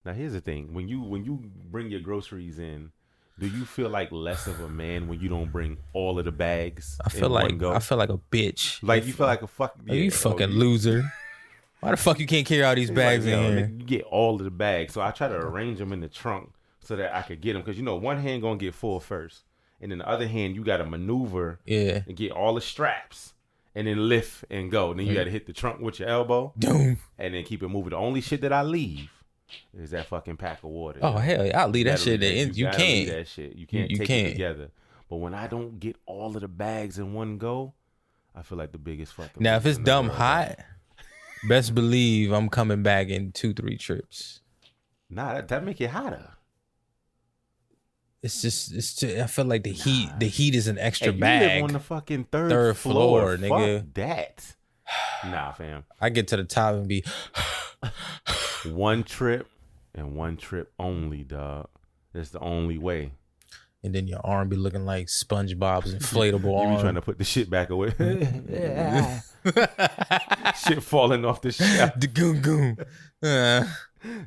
Now here's the thing: when you bring your groceries in, do you feel like less of a man when you don't bring all of the bags in one I go? feel like a bitch. Like you feel like a fuck You yeah. fucking loser. Why the fuck you can't carry all these He's like, bags in yo, here? nigga, you get all of the bags. So I try to arrange them in the trunk so that I could get them. Because, one hand going to get full first. And then the other hand, you got to maneuver Yeah. and get all the straps and then lift and go. Then you got to hit the trunk with your elbow Doom. and then keep it moving. The only shit that I leave is that fucking pack of water. Oh, hell yeah. I'll leave that shit in. You gotta leave can't. that shit. You can't You take can't. it together. But when I don't get all of the bags in one go, I feel like the biggest fucking. Now, if it's loser in the dumb world, hot, best believe I'm coming back in 2-3 trips. nah, that make it hotter. It's just I feel like the heat is an extra Hey, you bag. live on the fucking third floor, Fuck nigga. that. Nah, fam. I get to the top and be One trip and one trip only, dog. That's the only way. and then your arm be looking like SpongeBob's inflatable You arm. be trying to put the shit back away. Shit falling off the shelf. The goom goom.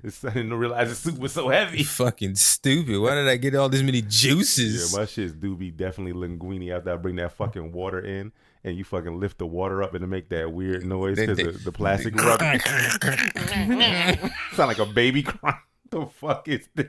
It's starting to realize the soup was so heavy. Fucking stupid. Why did I get all these many juices? Yeah, my shits do be definitely linguine after I bring that fucking water in and you fucking lift the water up and it make that weird noise because the plastic rubbing. Sound like a baby crying. The fuck is this?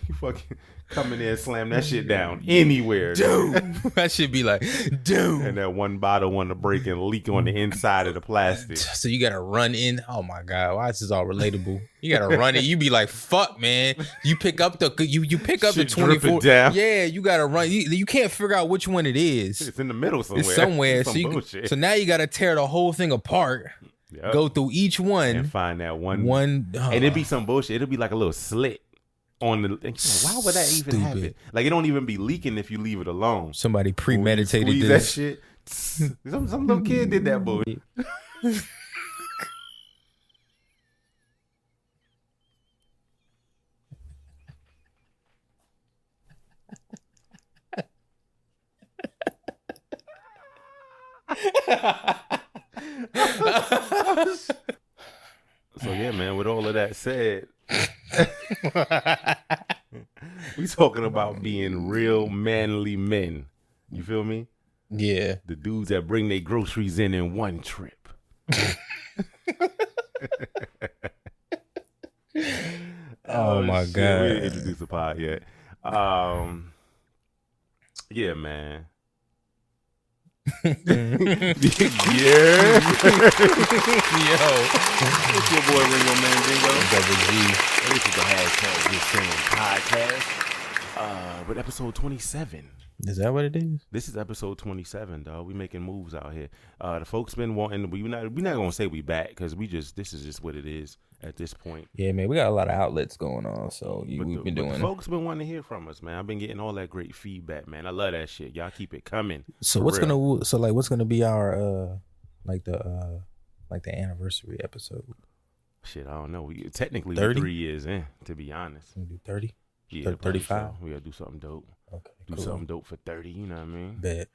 You fucking come in there and slam that shit down anywhere. Dude. I should be like, dude. And that one bottle want to break and leak on the inside of the plastic. So you gotta run in. Oh my god, why is this all relatable? You gotta run it. You be like, fuck, man. You pick up the pick up Shit the 24. down. Yeah, you gotta run. You can't figure out which one it is. It's in the middle somewhere. It's somewhere. Some bullshit. So now you gotta tear the whole thing apart. Yep. Go through each one and find that one. And it'd be some bullshit. It'll be like a little slit on the. Why would that even happen? Like it don't even be leaking if you leave it alone. Somebody premeditated this. That shit. Some little kid did that bullshit. So yeah, man, with all of that said, we talking about being real manly men. You feel me? Yeah. The dudes that bring their groceries in one trip. Oh my shit. god. We didn't introduce the pod yet. Yeah, man. Yeah. Yo. It's your boy Ringo Mandingo. Double G. This is the hashtag Justsaying podcast. With episode 27. Is that what it is? This is episode 27, dog. We making moves out here. The folks been wanting. We not gonna say we back because this is just what it is at this point. Yeah, man, we got a lot of outlets going on, so we've been doing. The folks been wanting to hear from us, man. I've been getting all that great feedback, man. I love that shit. Y'all keep it coming. So what's gonna be our the anniversary episode? Shit, I don't know. We technically 30? 3 years in, to be honest. We do 30. Yeah, 35. So. We gotta do something dope. Okay, do something dope for 30. You know what I mean? Bet.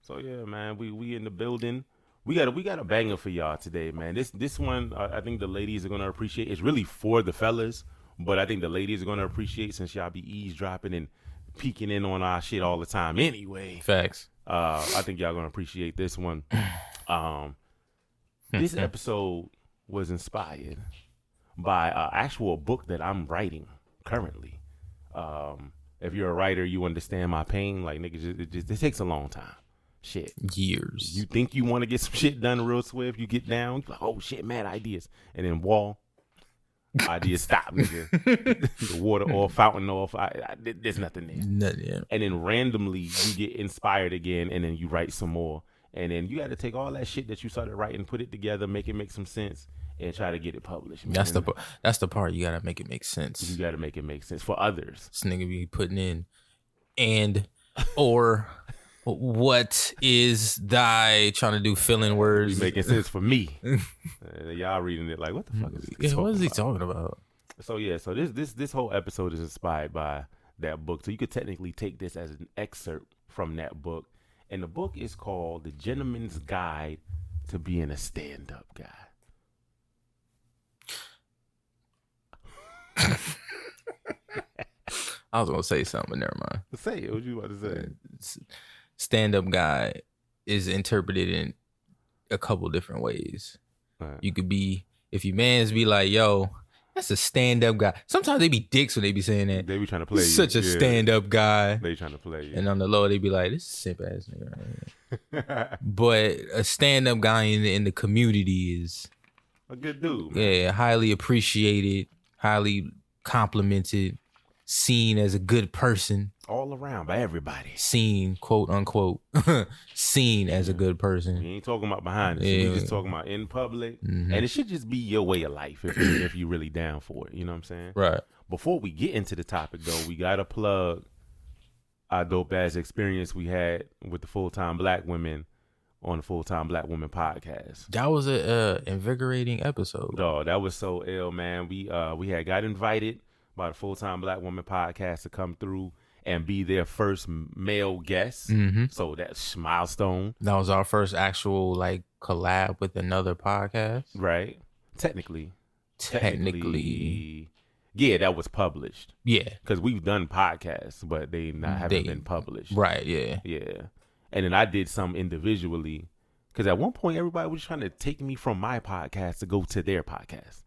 So yeah, man, we in the building. We got a banger for y'all today, man. This one, I think the ladies are gonna appreciate. It's really for the fellas, but I think the ladies are gonna appreciate since y'all be eavesdropping and peeking in on our shit all the time. Anyway, facts. I think y'all gonna appreciate this one. This episode was inspired by an actual book that I'm writing currently. If you're a writer, you understand my pain. Like, nigga, it takes a long time. Shit. Years. You think you want to get some shit done real swift, you get down, you're like, oh shit, mad ideas. And then ideas stop, nigga. The water off, fountain off, there's nothing there. Nothing, yeah. And then randomly you get inspired again and then you write some more. And then you got to take all that shit that you started writing, put it together, make it make some sense, and try to get it published. Man. That's the part you gotta make it make sense. You gotta make it make sense for others. This nigga be putting in or what is thy trying to do fill-in words. Be making sense for me. Y'all reading it like, what the fuck is he what is he talking about? So yeah, so this whole episode is inspired by that book. So you could technically take this as an excerpt from that book. And the book is called The Gentleman's Guide to Being a Stand-Up Guy. I was gonna say something, but never mind. Say it. What you about to say? Stand-up guy is interpreted in a couple different ways. Right. You could be, if your mans be like, yo, that's a stand-up guy. Sometimes they be dicks when they be saying that. They be trying to play you. Such a stand-up guy. They trying to play you. And on the low, they be like, this is a simp ass nigga right here. But a stand-up guy in the community is a good dude, man. Yeah, highly appreciated, highly complimented, seen as a good person. All around by everybody. Seen, quote unquote, seen as a good person. We ain't talking about behind the scenes. We just talking about in public. And it should just be your way of life if you really down for it. You know what I'm saying? Right. Before we get into the topic, though, we got to plug our dope ass experience we had with the Full-Time Black Women on the Full-Time Black Women podcast. That was a invigorating episode. Dog, that was so ill, man. We had got invited by the Full-Time Black Women podcast to come through and be their first male guest. Mm-hmm. So that's milestone. That was our first actual like collab with another podcast. Right. Technically. Yeah, that was published. Yeah. Because we've done podcasts, but they haven't been published. Right, yeah. Yeah. And then I did some individually. Because at one point, everybody was trying to take me from my podcast to go to their podcast.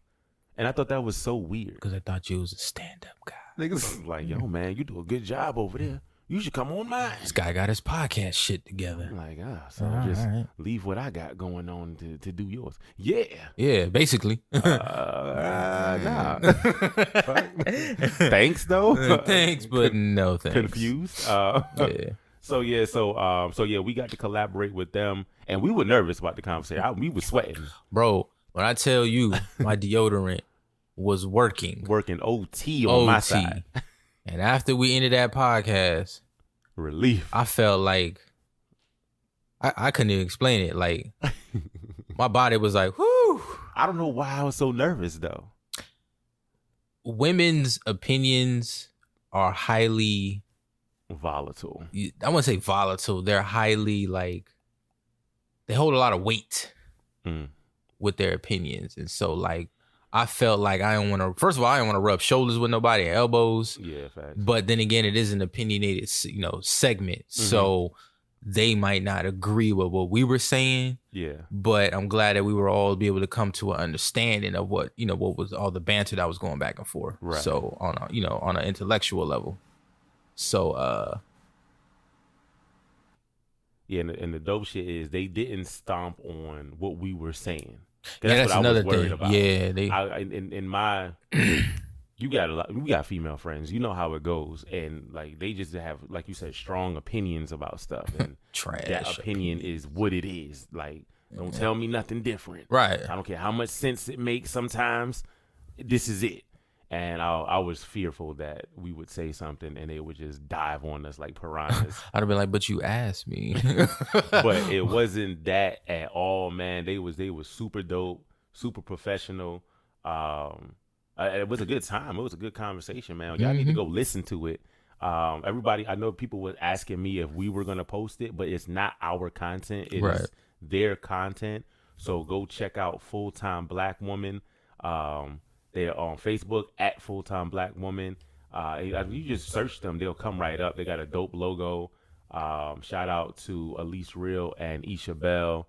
And I thought that was so weird. Because I thought you was a stand-up guy. Niggas like, yo, man, you do a good job over there. You should come on mine. This guy got his podcast shit together. I'm like, just leave what I got going on to do yours. Yeah. Yeah, basically. Nah. Thanks, though. Thanks, but no thanks. Confused. Yeah. So we got to collaborate with them, and we were nervous about the conversation. We were sweating. Bro, when I tell you my deodorant was working OT on my side. And after we ended that podcast, relief. I felt like I couldn't even explain it. Like my body was like, whoo. I don't know why I was so nervous though. Women's opinions are highly volatile. I wouldn't say volatile. They're highly like they hold a lot of weight with their opinions. And so like I felt like I don't want to. First of all, I don't want to rub shoulders with nobody, elbows. Yeah, facts. But then again, it is an opinionated, segment, so they might not agree with what we were saying. Yeah. But I'm glad that we were all be able to come to an understanding of what was all the banter that was going back and forth. Right. So on an intellectual level. So yeah, and the dope shit is they didn't stomp on what we were saying. Yeah, that's what another I was worried thing. about. Yeah, in my you got female friends. You know how it goes, and like they just have, like you said, strong opinions about stuff, and trash. That opinion is what it is. Like, don't tell me nothing different. Right. I don't care how much sense it makes. Sometimes this is it. And I was fearful that we would say something and they would just dive on us like piranhas. I'd have been like, but you asked me. But it wasn't that at all, man. They was super dope, super professional. It was a good time. It was a good conversation, man. Y'all need to go listen to it. Everybody, I know people were asking me if we were going to post it, but it's not our content. It is their content. So go check out Full-Time Black Woman. They're on Facebook at Full-Time Black Woman. You just search them, they'll come right up. They got a dope logo. Shout out to Elise Real and Isha Bell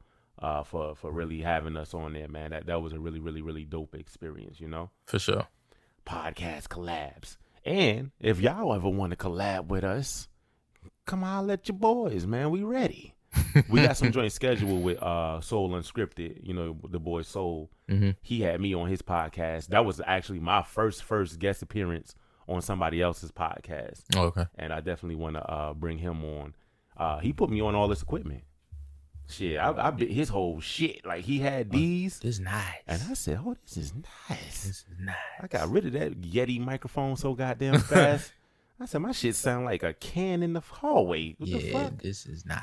for really having us on there, man. That was a really, really, really dope experience, For sure. Podcast collabs. And if y'all ever want to collab with us, come on, let your boys, man. We ready. We got some joint schedule with Soul Unscripted, the boy Soul. He had me on his podcast. That was actually my first guest appearance on somebody else's podcast. Oh, okay. And I definitely want to bring him on. He put me on all this equipment. Shit, I bit his whole shit. Like, he had these. This is nice. And I said, oh, this is nice. This is nice. I got rid of that Yeti microphone so goddamn fast. I said, my shit sound like a can in the hallway. What the fuck? This is nice.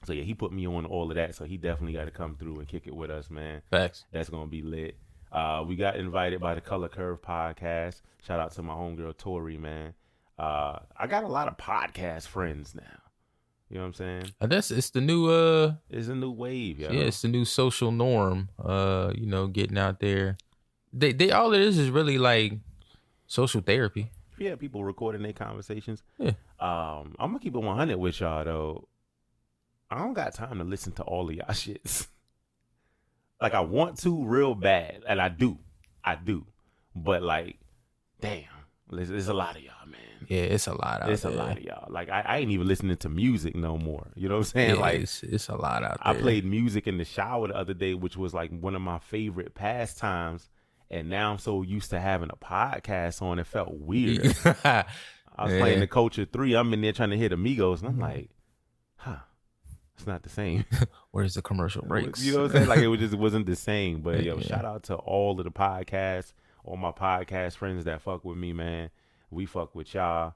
So yeah, he put me on all of that. So he definitely got to come through and kick it with us, man. Facts. That's gonna be lit. We got invited by the Color Curve podcast. Shout out to my homegirl Tori, man. I got a lot of podcast friends now. You know what I'm saying? I guess it's the new it's a new wave, yo. Yeah, it's the new social norm. Getting out there. They all it is really like social therapy. Yeah, people recording their conversations. Yeah. I'm gonna keep it 100 with y'all though. I don't got time to listen to all of y'all shits. Like I want to real bad, and I do, but like, damn, there's a lot of y'all, man. Yeah, it's a lot out there. It's a lot of y'all. Like I ain't even listening to music no more. You know what I'm saying? Yeah, like it's a lot out I there. played music in the shower the other day, which was like one of my favorite pastimes. And now I'm so used to having a podcast on, it felt weird. I was playing the Culture 3. I'm in there trying to hit Amigos, and I'm like, it's not the same. Where's the commercial breaks? You know what I'm saying? Like it just wasn't the same. But yo, shout out to all of the podcasts, all my podcast friends that fuck with me, man. We fuck with y'all.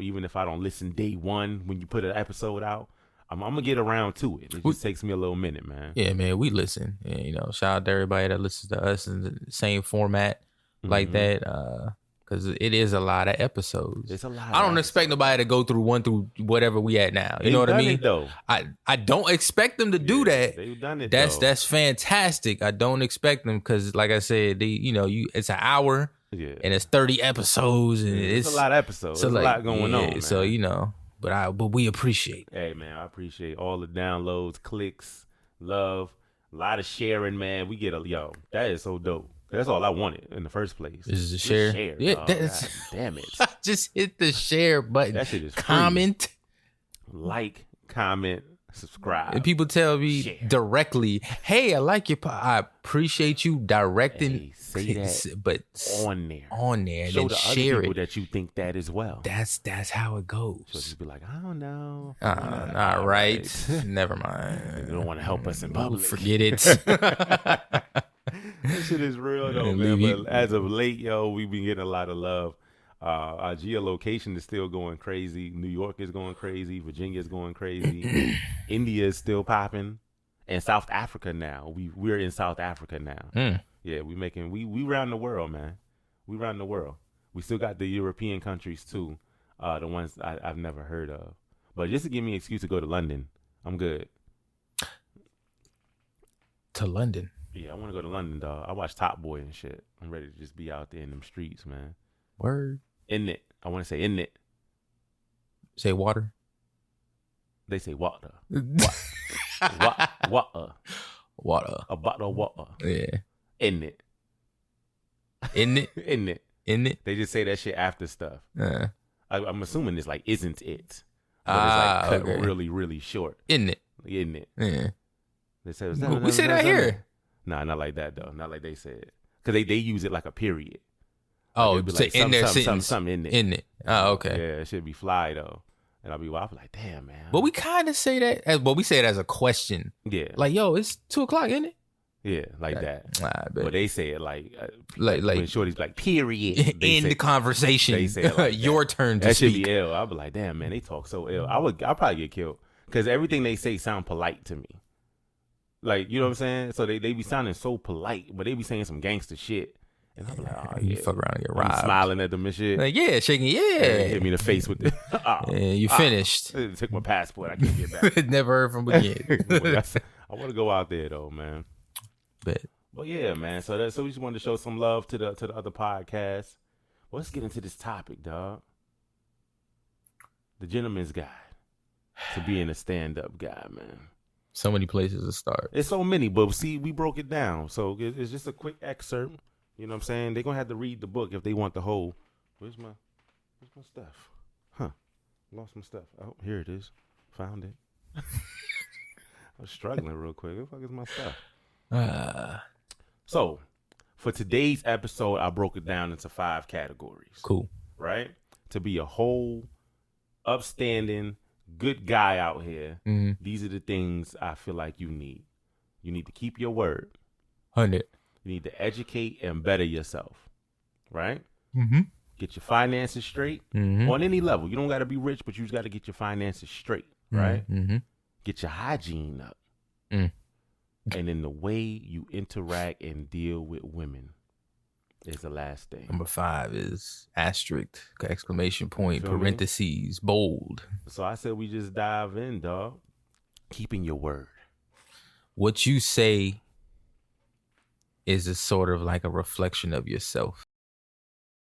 Even if I don't listen day one when you put an episode out, I'm gonna get around to it. It just takes me a little minute, man. Yeah, man, we listen. And, you know, shout out to everybody that listens to us in the same format like that. Because it is a lot of episodes. It's a lot. I don't expect nobody to go through whatever we at now. You know what I mean? Though. I don't expect them to do that. They've done it. That's fantastic. I don't expect them because, like I said, it's an hour and it's 30 episodes and it's a lot of episodes. There's a lot going on. Man. So you know. But we appreciate it. Hey, man, I appreciate all the downloads, clicks, love, a lot of sharing, man. We get that is so dope. That's all I wanted in the first place. This is a share. Yeah, God, damn it. Just hit the share button. That shit is comment. Free. Like, comment, subscribe. And people tell me directly, hey, I like your I appreciate you directing. Hey, say that but on there. Show the other people that you think that as well. That's how it goes. So just be like, I don't know. All right. Never mind. They don't want to help us in public. Forget it. That shit is real though, man. But as of late, we've been getting a lot of love. Our geolocation is still going crazy. New York is going crazy. Virginia is going crazy. India is still popping, and South Africa now. We're in South Africa now. Yeah, we round the world, man. We round the world. We still got the European countries too, the ones I've never heard of. But just to give me an excuse to go to London, I'm good. To London. Yeah, I want to go to London, dog. I watch Top Boy and shit. I'm ready to just be out there in them streets, man. Word. In it. I want to say in it. Say water. They say water. Water. Water. A bottle of water. Yeah. In it. In it. In it. In it. They just say that shit after stuff. I'm assuming it's like, isn't it? But it's like cut really, really short. In it. In it. Yeah. They say, we say that here. Nah, not like that though. Not like they said. Because they use it like a period. Oh, like say like, in their sentence. Something in it. In it. Oh, okay. Yeah, it should be fly though. And I'll be like, damn, man. But we kind of say that, we say it as a question. Yeah. Like, yo, it's 2:00, isn't it? Yeah, like that. But they say it like when Shorty's like, period. End the conversation. They say it like your turn to that speak. Should be ill. I'll be like, damn, man, they talk so ill. I'll probably get killed because everything they say sound polite to me. Like, you know what I'm saying? So they be sounding so polite, but they be saying some gangster shit. And I'm like, oh, you fuck around and get robbed. I'm smiling at them and shit. Like, yeah, shaking, yeah. Hit me in the face with it. You finished. Took my passport. I can't get back. Never heard from again. I want to go out there, though, man. Bet. But yeah, man. So we just wanted to show some love to the other podcasts. Well, let's get into this topic, dog. The gentleman's guide to being a stand-up guy, man. So many places to start. It's so many, but see, we broke it down. So it's just a quick excerpt. You know what I'm saying? They're going to have to read the book if they want the whole. Where's my stuff? Huh. Lost my stuff. Oh, here it is. Found it. I was struggling real quick. Where the fuck is my stuff? So, for today's episode, I broke it down into 5 categories. Cool. Right? To be a whole, upstanding, good guy out here, these are the things I feel like you need. You need to keep your word. 100. You need to educate and better yourself. Right? Mm-hmm. Get your finances straight on any level. You don't got to be rich, but you just got to get your finances straight. Right? Mm-hmm. Get your hygiene up. And then the way you interact and deal with women is the last thing. Number 5 is asterisk, exclamation point, parentheses, bold. So I said we just dive in, dog. Keeping your word. What you say is a sort of like a reflection of yourself.